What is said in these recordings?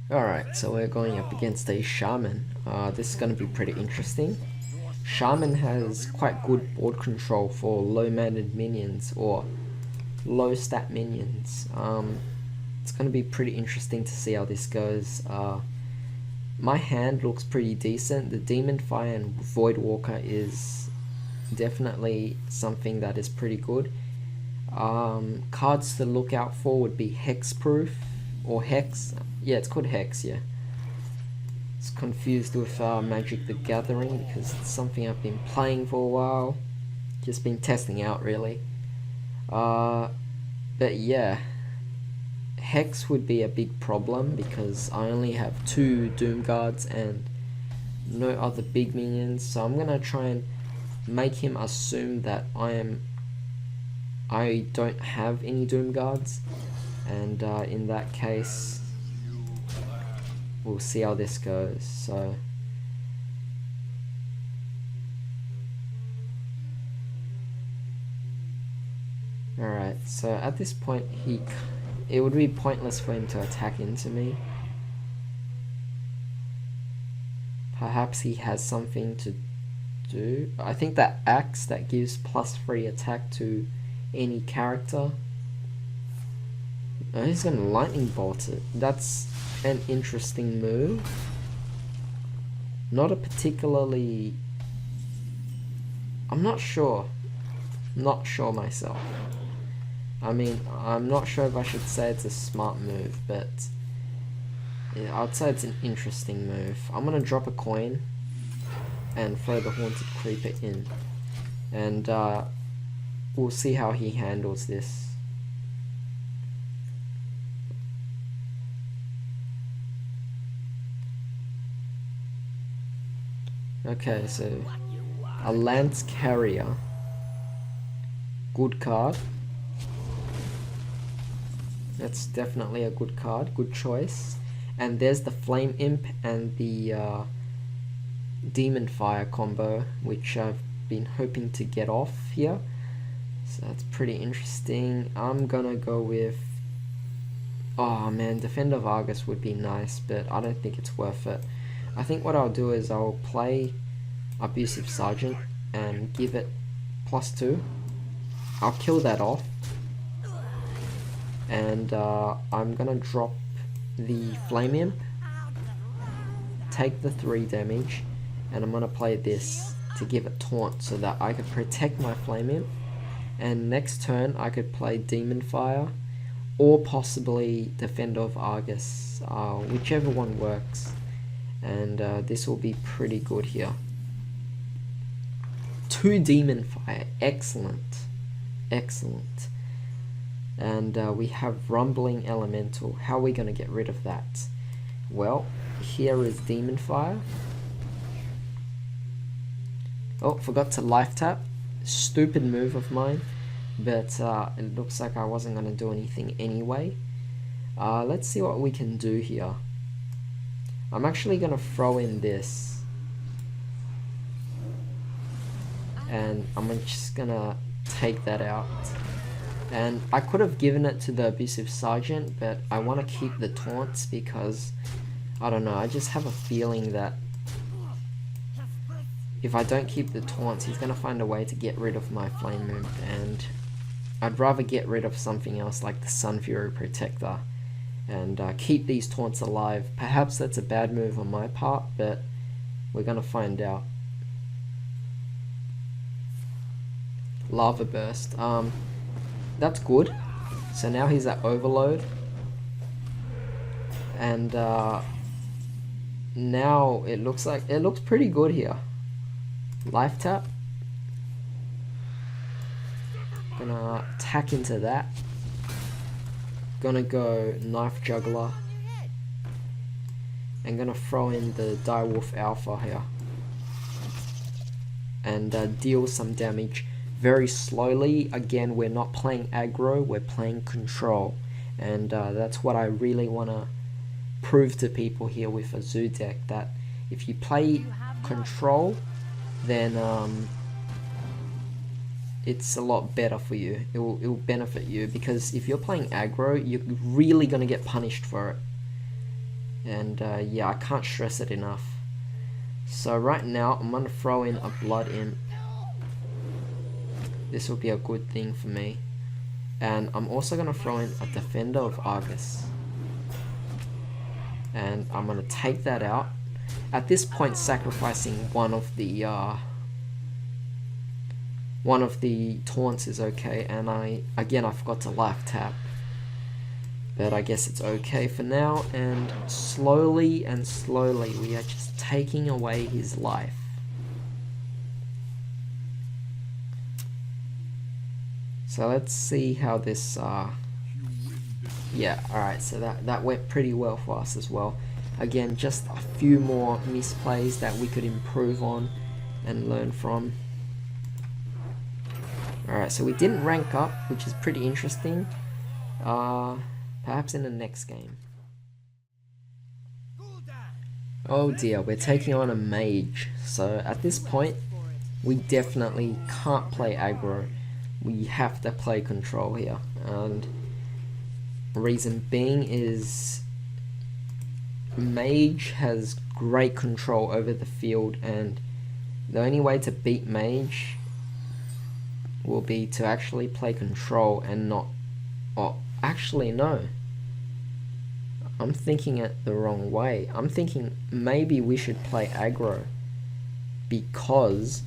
Alright, so we're going up against a Shaman. This is going to be pretty interesting. Shaman has quite good board control for low mannered minions or low stat minions. It's going to be pretty interesting to see how this goes. My hand looks pretty decent. The Demon Fire and Void Walker is definitely something that is pretty good. Cards to look out for would be Hexproof or Hex. Yeah, it's called Hex, yeah. It's confused with Magic the Gathering because it's something I've been playing for a while. Just been testing out, really. But yeah, Hex would be a big problem because I only have 2 Doom Guards and no other big minions. So I'm gonna try and make him assume that I don't have any Doom Guards, and in that case we'll see how this goes. So alright, so at this point it would be pointless for him to attack into me. Perhaps he has something to do. I think that axe that gives +3 attack to any character. Oh, he's gonna lightning bolt it. That's an interesting move. Not a particularly... I'm not sure. Not sure myself. I mean, I'm not sure if I should say it's a smart move, but yeah, I'd say it's an interesting move. I'm gonna drop a coin and throw the Haunted Creeper in, and we'll see how he handles this. Okay, so a Lance Carrier, good card. That's definitely a good card, good choice. And there's the Flame Imp and the Demon Fire combo, which I've been hoping to get off here. So that's pretty interesting. I'm gonna go with... Oh man, Defender of Argus would be nice, but I don't think it's worth it. I think what I'll do is I'll play Abusive Sergeant and give it +2. I'll kill that off. And I'm gonna drop the Flame Imp, take the 3 damage, and I'm gonna play this to give it taunt so that I could protect my Flame Imp, and next turn I could play Demon Fire or possibly Defender of Argus, whichever one works, and this will be pretty good here. 2 Demon Fire, excellent, excellent. And we have Rumbling Elemental. How are we going to get rid of that? Well, here is Demon Fire. Oh, forgot to life tap. Stupid move of mine, but it looks like I wasn't going to do anything anyway. Let's see what we can do here. I'm actually going to throw in this, and I'm just going to take that out. And I could have given it to the Abusive Sergeant, but I want to keep the taunts because, I don't know, I just have a feeling that if I don't keep the taunts, he's going to find a way to get rid of my Flame Imp, and I'd rather get rid of something else like the Sun Fury Protector and keep these taunts alive. Perhaps that's a bad move on my part, but we're going to find out. Lava Burst. That's good. So now he's at Overload. And now it looks pretty good here. Life tap. Gonna attack into that. Gonna go Knife Juggler. And gonna throw in the Direwolf Alpha here. And deal some damage. Very slowly. Again, we're not playing aggro, we're playing control, and that's what I really want to prove to people here with a zoo deck, that if you play control, then it's a lot better for you. It will benefit you, because if you're playing aggro, you're really going to get punished for it. And yeah, I can't stress it enough. So right now I'm gonna throw in a Blood Imp. This will be a good thing for me. And I'm also gonna throw in a Defender of Argus. And I'm gonna take that out. At this point, sacrificing one of the taunts is okay, and I forgot to life tap. But I guess it's okay for now, and slowly we are just taking away his life. So let's see how this yeah, alright, so that went pretty well for us as well. Again, just a few more misplays that we could improve on and learn from. Alright, so we didn't rank up, which is pretty interesting. Perhaps in the next game. Oh dear, we're taking on a mage. So at this point, we definitely can't play aggro. We have to play control here. And reason being is mage has great control over the field, and the only way to beat mage will be to actually play control and not... Oh, actually no. I'm thinking it the wrong way. I'm thinking maybe we should play aggro because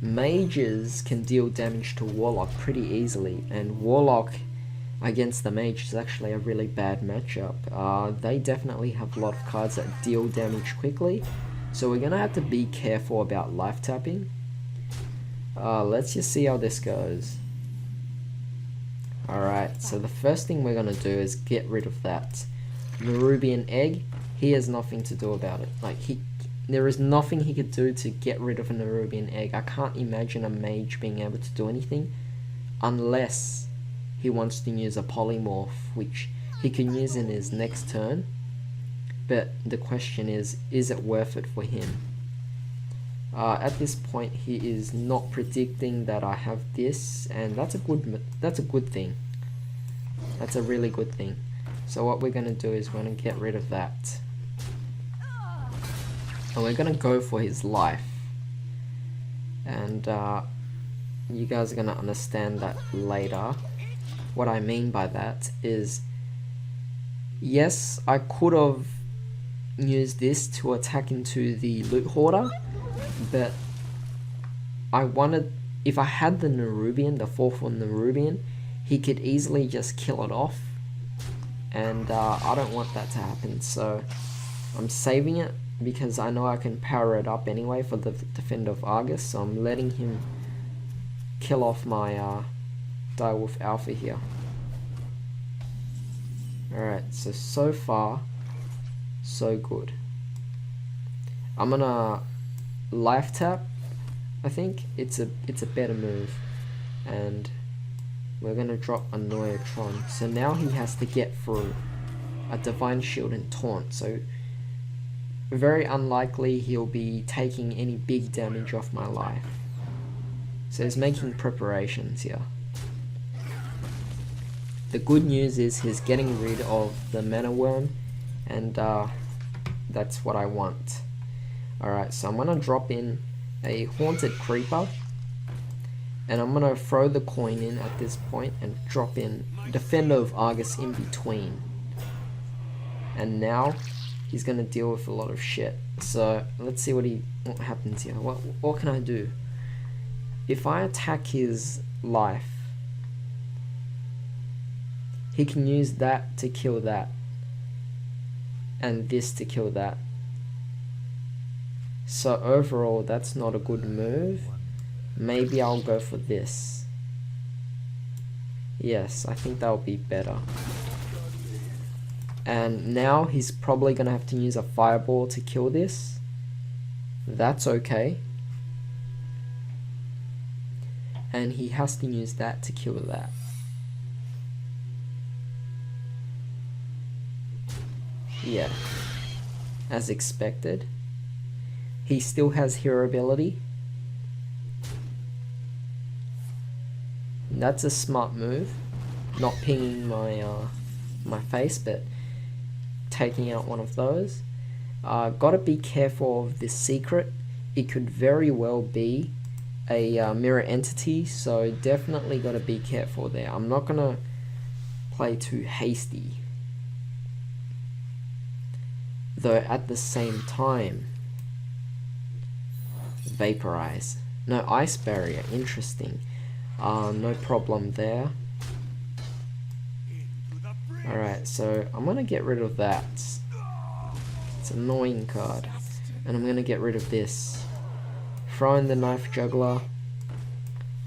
mages can deal damage to Warlock pretty easily, and Warlock against the mage is actually a really bad matchup. They definitely have a lot of cards that deal damage quickly, so we're gonna have to be careful about life tapping. Let's just see how this goes. Alright, so the first thing we're gonna do is get rid of that Nerubian egg. He has nothing to do about it. Like, there is nothing he could do to get rid of a Nerubian egg. I can't imagine a mage being able to do anything unless he wants to use a polymorph, which he can use in his next turn. But the question is it worth it for him? At this point, he is not predicting that I have this, and that's a good thing. That's a really good thing. So what we're gonna do is we're gonna get rid of that, and we're gonna go for his life. And you guys are gonna understand that later. What I mean by that is, yes, I could have used this to attack into the loot hoarder, but I wanted, if I had the Nerubian, the 4/4 Nerubian, he could easily just kill it off, and I don't want that to happen, so I'm saving it because I know I can power it up anyway for the Defender of Argus, so I'm letting him kill off my Direwolf Alpha here. Alright, so far, so good. I'm gonna life tap. I think it's a better move, and we're gonna drop a Noyatron. So now he has to get through a Divine Shield and Taunt. So very unlikely he'll be taking any big damage off my life. So he's making preparations here. The good news is he's getting rid of the Mana Worm, and that's what I want. Alright, so I'm gonna drop in a Haunted Creeper, and I'm gonna throw the coin in at this point and drop in Defender of Argus in between. And now he's gonna deal with a lot of shit. So let's see what happens here. What can I do? If I attack his life, he can use that to kill that, and this to kill that. So overall, that's not a good move. Maybe I'll go for this. Yes, I think that'll be better. And now he's probably gonna have to use a fireball to kill this. That's okay. And he has to use that to kill that. Yeah, as expected. He still has hero ability. That's a smart move. not pinging my face, but taking out one of those. Gotta be careful of this secret. It could very well be a mirror entity, so definitely gotta be careful there. I'm not gonna play too hasty, though at the same time, vaporize. No, ice barrier, interesting. No problem there. Alright, so I'm gonna get rid of that. It's an annoying card. And I'm gonna get rid of this. Throw in the Knife Juggler,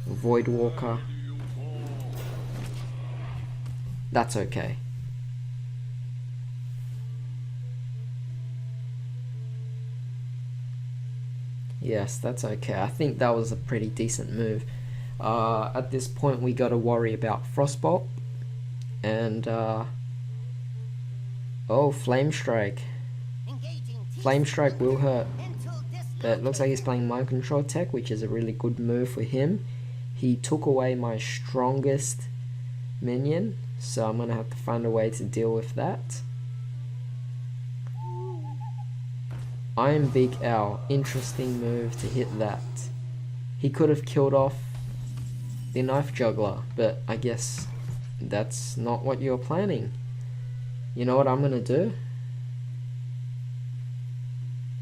Void Walker. That's okay. Yes, that's okay. I think that was a pretty decent move. At this point we gotta worry about Frostbolt. And oh, Flame Strike. Flame Strike will hurt. But it looks like he's playing Mind Control Tech, which is a really good move for him. He took away my strongest minion, so I'm gonna have to find a way to deal with that. Iron Beak Owl, interesting move to hit that. He could have killed off the Knife Juggler, but I guess that's not what you're planning. You know what I'm gonna do?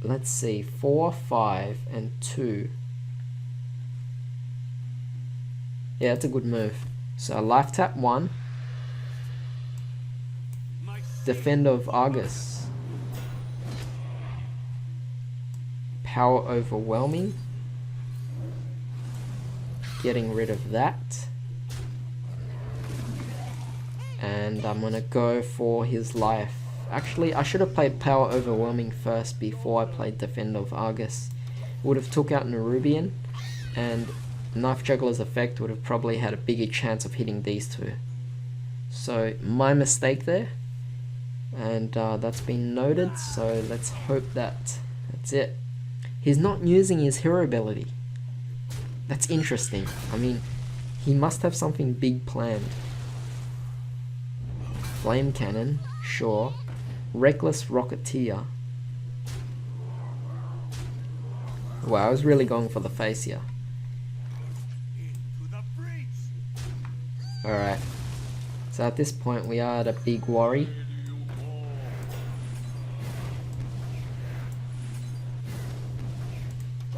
Let's see, 4, 5, and 2. Yeah, that's a good move. So life tap 1. Defender of Argus. Power Overwhelming. Getting rid of that. And I'm gonna go for his life. Actually, I should have played Power Overwhelming first before I played Defender of Argus. Would have took out Nerubian, and Knife Juggler's effect would have probably had a bigger chance of hitting these two. So, my mistake there. And that's been noted, so let's hope that's it. He's not using his hero ability. That's interesting. I mean, he must have something big planned. Flame Cannon, sure. Reckless Rocketeer. Wow, I was really going for the face here. Alright. So at this point we are at a big worry.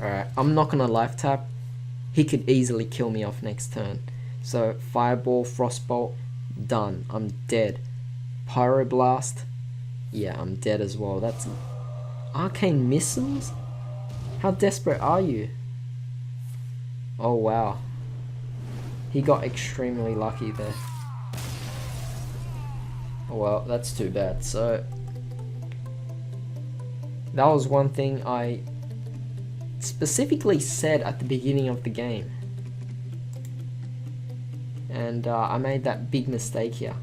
Alright, I'm not gonna life tap. He could easily kill me off next turn. So Fireball, Frostbolt, done. I'm dead. Pyroblast. Yeah, I'm dead as well. That's Arcane Missiles? How desperate are you? Oh wow. He got extremely lucky there. Oh well, that's too bad. So that was one thing I specifically said at the beginning of the game. And I made that big mistake here.